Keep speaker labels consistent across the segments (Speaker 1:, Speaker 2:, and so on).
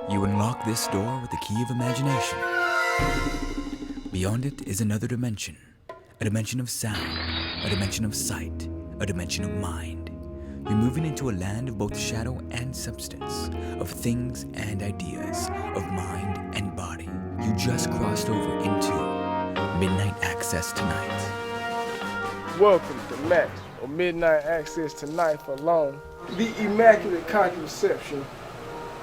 Speaker 1: You unlock this door with the key of imagination. Beyond it is another dimension. A dimension of sound, a dimension of sight, a dimension of mind. You're moving into a land of both shadow and substance, of things and ideas, of mind and body. You just crossed over into Midnight Axxess tonight.
Speaker 2: Welcome to MAxT, or Midnight Axxess Tonight for long. The immaculate contraception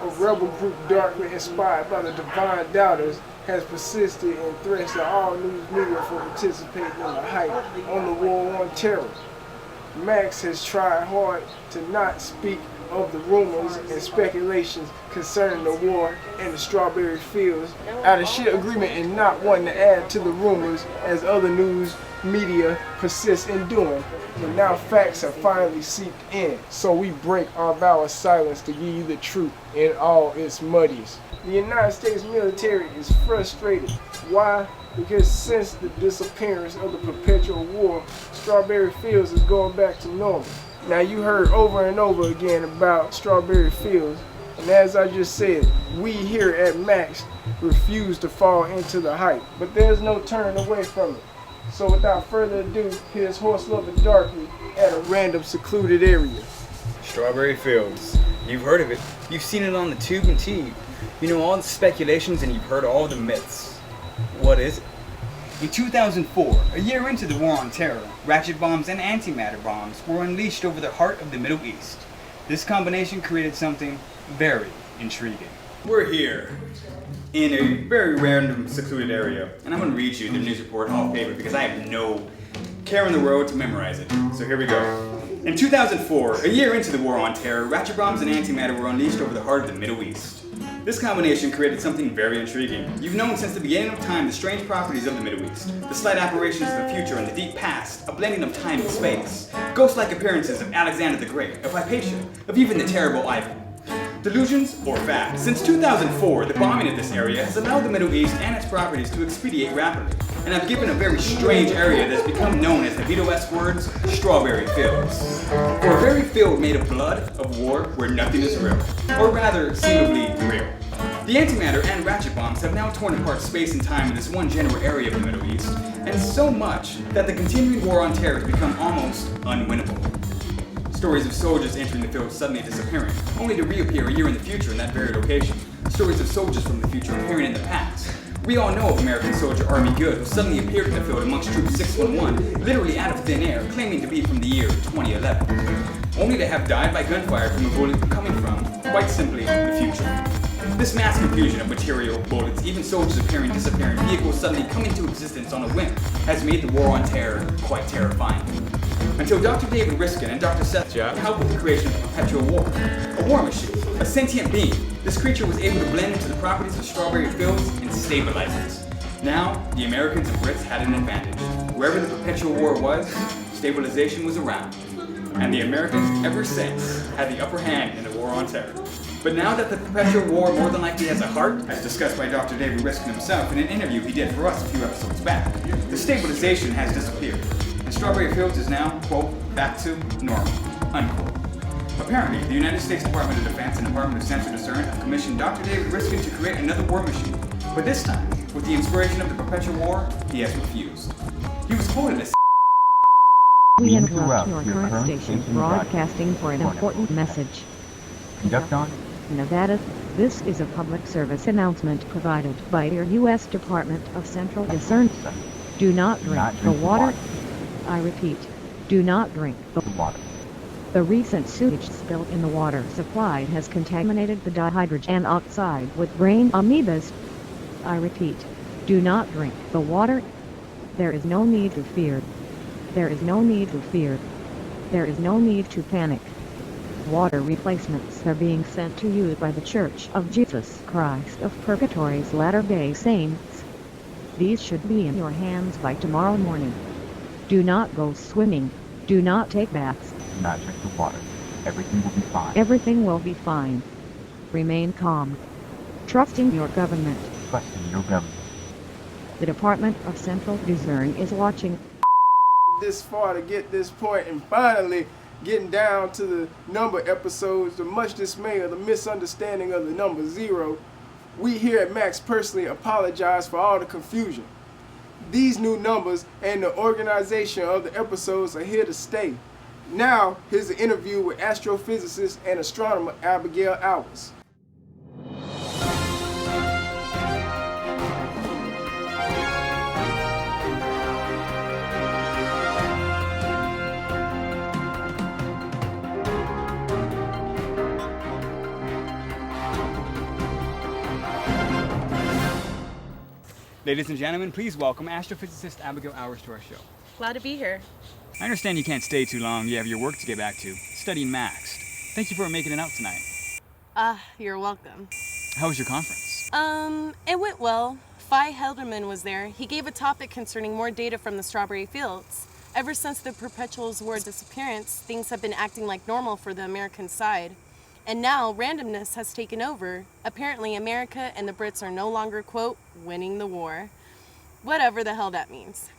Speaker 2: of rebel group darkly inspired by the divine doubters has persisted in threats to all news media for participating in the hype on the war on terror. MAxT has tried hard to not speak of the rumors and speculations concerning the war and the strawberry fields out of sheer agreement in not wanting to add to the rumors as other news media persists in doing. But now facts have finally seeped in, so we break our vow of silence to give you the truth in all its muddies. The United States military is frustrated. Why? Because since the disappearance of the perpetual war, strawberry fields is going back to normal. Now you heard over and over again about strawberry fields, and as I just said, we here at MAxT refuse to fall into the hype, but there's no turning away from it. So without further ado, here's Horselover darkly at a random secluded area.
Speaker 3: Strawberry fields. You've heard of it. You've seen it on the tube and TV. You know all the speculations and you've heard all the myths. What is it?
Speaker 4: In 2004, a year into the war on terror, ratchet bombs and antimatter bombs were unleashed over the heart of the Middle East. This combination created something very intriguing.
Speaker 3: We're here in a very random, secluded area, and I'm going to read you the news report off paper because I have no care in the world to memorize it. So here we go. In 2004, a year into the war on terror, ratchet bombs and antimatter were unleashed over the heart of the Middle East. This combination created something very intriguing. You've known since the beginning of time the strange properties of the Middle East, the slight apparitions of the future and the deep past, a blending of time and space, ghost-like appearances of Alexander the Great, of Hypatia, of even the terrible Ivan. Delusions or facts? Since 2004, the bombing of this area has allowed the Middle East and its properties to expedite rapidly, and have given a very strange area that has become known as the Vito-esque words, strawberry fields. For a very field made of blood, of war, where nothing is real, or rather, seemingly real. The antimatter and ratchet bombs have now torn apart space and time in this one general area of the Middle East, and so much that the continuing war on terror has become almost unwinnable. Stories of soldiers entering the field suddenly disappearing, only to reappear a year in the future in that very location. Stories of soldiers from the future appearing in the past. We all know of American soldier Army Good, who suddenly appeared in the field amongst Troop 611, literally out of thin air, claiming to be from the year 2011. Only to have died by gunfire from a bullet coming from, quite simply, the future. This mass confusion of material, bullets, even soldiers appearing, disappearing, vehicles suddenly come into existence on a whim, has made the war on terror quite terrifying. Until Dr. David Riskin and Dr. Seth helped with the creation of the perpetual war, a war machine, a sentient being. This creature was able to blend into the properties of strawberry fields and stabilize it. Now, the Americans and Brits had an advantage. Wherever the perpetual war was, stabilization was around. And the Americans, ever since, had the upper hand in the war on terror. But now that the perpetual war more than likely has a heart, as discussed by Dr. David Riskin himself in an interview he did for us a few episodes back, the stabilization has disappeared. And Strawberry Fields is now, quote, back to normal, unquote. Apparently, the United States Department of Defense and Department of Censor Discern have commissioned Dr. David Riskin to create another war machine. But this time, with the inspiration of the perpetual war, he has refused. He was quoted as
Speaker 5: We interrupt your current station broadcasting for an important message.
Speaker 6: Conduct on
Speaker 5: Nevada, this is a public service announcement provided by your U.S. Department of Central Discern. Do not drink the water. I repeat, do not drink the
Speaker 6: water.
Speaker 5: The recent sewage spill in the water supply has contaminated the dihydrogen oxide with brain amoebas. I repeat, do not drink the water. There is no need to fear. There is no need to fear. There is no need to panic. Water replacements are being sent to you by the Church of Jesus Christ of Purgatory's Latter-day Saints. These should be in your hands by tomorrow morning. Do not go swimming. Do not take baths.
Speaker 6: Do not drink the water. Everything will be fine.
Speaker 5: Everything will be fine. Remain calm. Trusting your government.
Speaker 6: Trusting your government.
Speaker 5: The Department of Central Discern is watching.
Speaker 2: This far to get this point, and finally getting down to the number episodes, the much dismay of the misunderstanding of the number 0, We here at MAxT personally apologize for all the confusion. These new numbers and the organization of the episodes are here to stay. Now, here's an interview with astrophysicist and astronomer Abigail Hours.
Speaker 4: Ladies and gentlemen, please welcome astrophysicist Abigail Hours to our show.
Speaker 7: Glad to be here.
Speaker 4: I understand you can't stay too long. You have your work to get back to, studying MAxT. Thank you for making it out tonight.
Speaker 7: You're welcome.
Speaker 4: How was your conference?
Speaker 7: It went well. Phi Helderman was there. He gave a topic concerning more data from the strawberry fields. Ever since the Perpetuals War disappearance, things have been acting like normal for the American side. And now randomness has taken over. Apparently America and the Brits are no longer, quote, winning the war. Whatever the hell that means.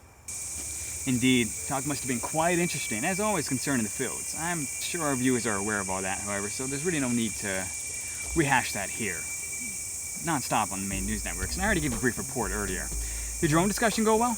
Speaker 4: Indeed, talk must have been quite interesting, as always concerning the fields. I'm sure our viewers are aware of all that, however, so there's really no need to rehash that here. Non-stop on the main news networks, and I already gave a brief report earlier. Did your own discussion go well?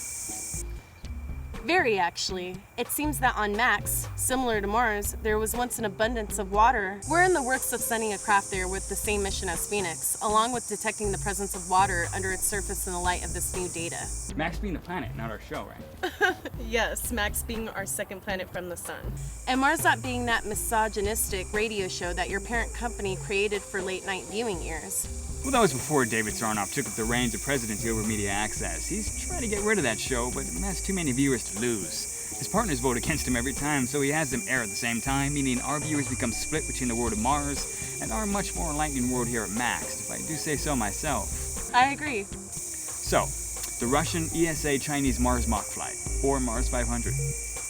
Speaker 7: Very, actually. It seems that on MAxT, similar to Mars, there was once an abundance of water. We're in the works of sending a craft there with the same mission as Phoenix, along with detecting the presence of water under its surface in the light of this new data.
Speaker 4: MAxT being the planet, not our show, right?
Speaker 7: Yes, MAxT being our second planet from the sun. And Marsat being that misogynistic radio show that your parent company created for late-night viewing ears.
Speaker 4: Well, that was before David Sarnoff took up the reins of presidency over Media Axxess. He's trying to get rid of that show, but it has too many viewers to lose. His partners vote against him every time, so he has them air at the same time, meaning our viewers become split between the world of Mars and our much more enlightening world here at MAxT, if I do say so myself.
Speaker 7: I agree.
Speaker 4: So, the Russian ESA Chinese Mars mock flight, or Mars 500.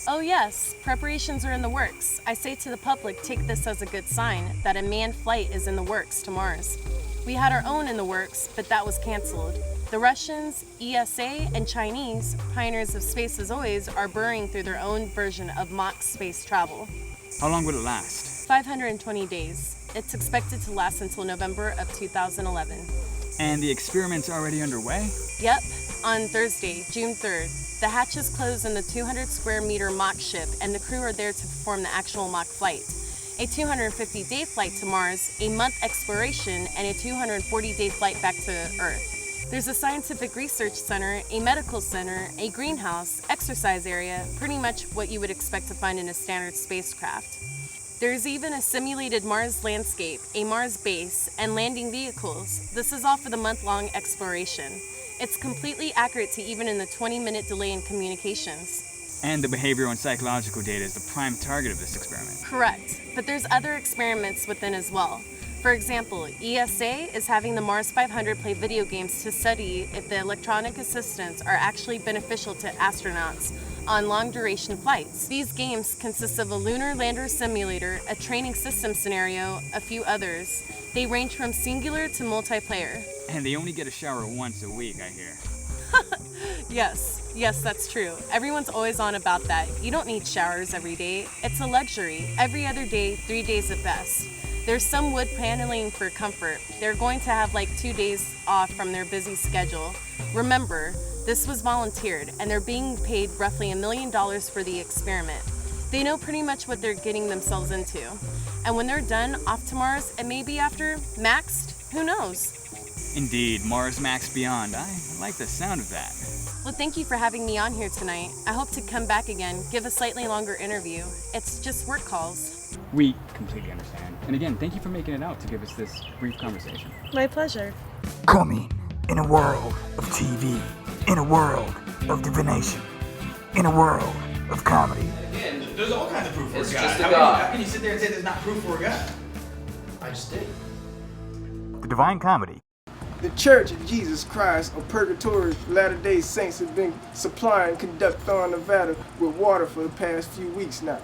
Speaker 7: Oh yes, preparations are in the works. I say to the public, take this as a good sign that a manned flight is in the works to Mars. We had our own in the works, but that was canceled. The Russians, ESA, and Chinese, pioneers of space as always, are burrowing through their own version of mock space travel.
Speaker 4: How long will it last?
Speaker 7: 520 days. It's expected to last until November of 2011.
Speaker 4: And the experiment's already underway?
Speaker 7: Yep, on Thursday, June 3rd. The hatches close in the 200 square meter mock ship, and the crew are there to perform the actual mock flight. A 250-day flight to Mars, a month exploration, and a 240-day flight back to Earth. There's a scientific research center, a medical center, a greenhouse, exercise area, pretty much what you would expect to find in a standard spacecraft. There's even a simulated Mars landscape, a Mars base, and landing vehicles. This is all for the month-long exploration. It's completely accurate to even in the 20-minute delay in communications.
Speaker 4: And the behavioral and psychological data is the prime target of this experiment.
Speaker 7: Correct, but there's other experiments within as well. For example, ESA is having the Mars 500 play video games to study if the electronic assistants are actually beneficial to astronauts on long-duration flights. These games consist of a lunar lander simulator, a training system scenario, a few others. They range from singular to multiplayer.
Speaker 4: And they only get a shower once a week, I hear.
Speaker 7: Yes, that's true. Everyone's always on about that. You don't need showers every day. It's a luxury. Every other day, 3 days at best. There's some wood paneling for comfort. They're going to have like 2 days off from their busy schedule. Remember, this was volunteered, and they're being paid roughly $1 million for the experiment. They know pretty much what they're getting themselves into. And when they're done, off to Mars, and maybe after MAxT, who knows?
Speaker 4: Indeed, Mars MAxT Beyond. I like the sound of that.
Speaker 7: Well, thank you for having me on here tonight. I hope to come back again, give a slightly longer interview. It's just work calls.
Speaker 4: We completely understand. And again, thank you for making it out to give us this brief conversation.
Speaker 7: My pleasure.
Speaker 8: Coming in a world of TV, in a world of divination, in a world of comedy.
Speaker 3: Again, there's all kinds of proof for
Speaker 9: It's
Speaker 3: a God.
Speaker 9: just a
Speaker 3: How
Speaker 9: God.
Speaker 3: can you sit there and say there's not proof for a God?
Speaker 9: I just did.
Speaker 6: The Divine Comedy.
Speaker 2: The Church of Jesus Christ of Purgatory Latter-day Saints has been supplying Conductor, Nevada with water for the past few weeks now.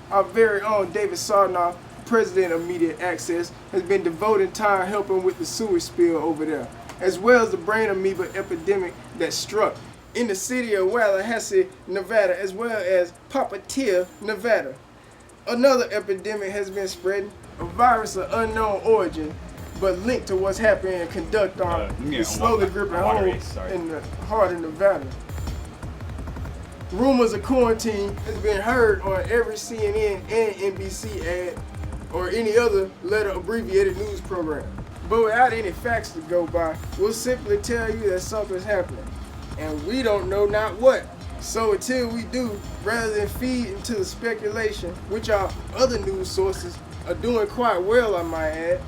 Speaker 2: Our very own David Sarnoff, president of Media Axxess, has been devoting time helping with the sewage spill over there, as well as the brain amoeba epidemic that struck in the city of Tallahassee, Nevada, as well as Papatia, Nevada. Another epidemic has been spreading, a virus of unknown origin but linked to what's happening and conduct on is slowly gripping hold in the heart of Nevada. Rumors of quarantine has been heard on every CNN and NBC ad or any other letter abbreviated news program. But without any facts to go by, we'll simply tell you that something's happening. And we don't know not what. So until we do, rather than feed into the speculation, which our other news sources are doing quite well, I might add,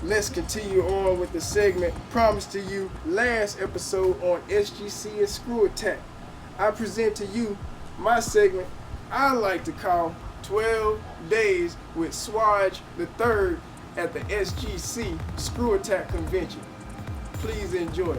Speaker 2: let's continue on with the segment promised to you last episode on SGC and Screw Attack. I present to you my segment I like to call 12 Days with Swaj III at the SGC Screw Attack Convention. Please enjoy.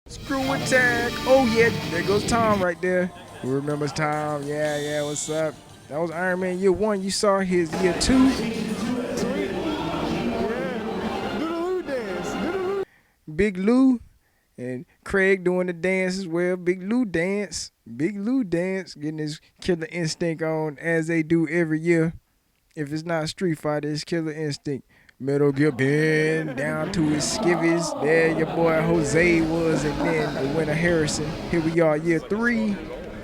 Speaker 2: Screw Attack. Oh yeah, there goes Tom right there. Who remembers Tom? Yeah, what's up? That was Iron Man year 1. You saw his year 2. Big Lou and Craig doing the dance as well. Big Lou dance, getting his Killer Instinct on as they do every year. If it's not Street Fighter, it's Killer Instinct. Metal Gear bend down to his skivvies. There your boy Jose was, and then the winner Harrison. Here we are, year 3.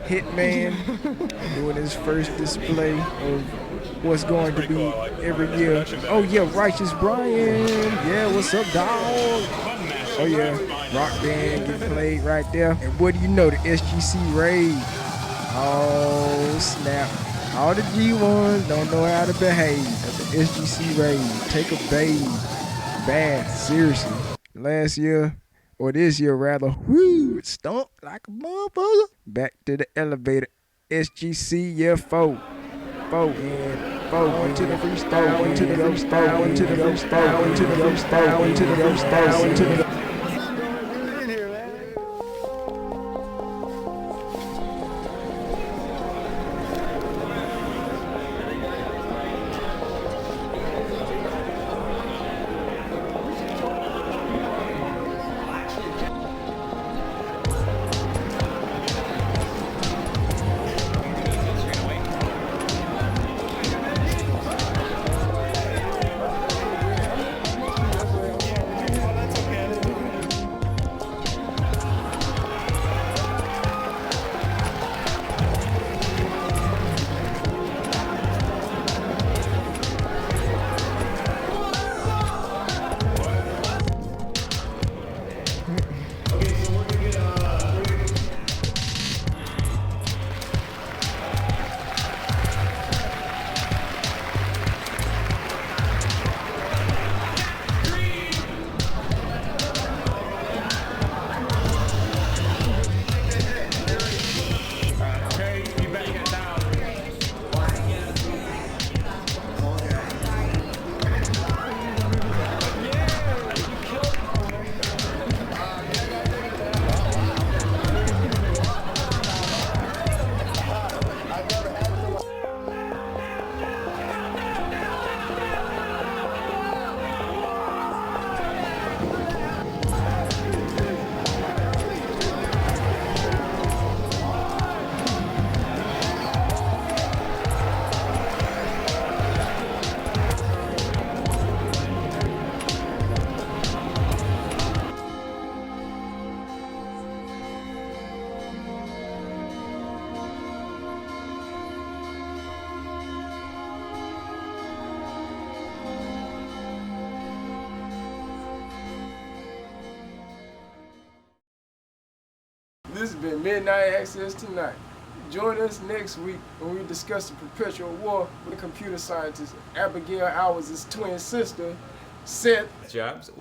Speaker 2: Hitman doing his first display of what's going to be every year. Oh yeah, Righteous Brian. Yeah, what's up, dog? Oh yeah, Rock Band getting played right there. And what do you know, the SGC raid. Oh snap. All the G1s don't know how to behave at the SGC raid. Take a bath, seriously. Last year, or this year rather, it stunk like a motherfucker. Back to the elevator. SGC year 4. 4 and 4 into the freestyle, into the freestyle, into the freestyle, into the freestyle, into the freestyle, into the This has been Midnight Access tonight. Join us next week when we discuss the perpetual war with computer scientist Abigail Hours' twin sister, Seth
Speaker 3: Jobs.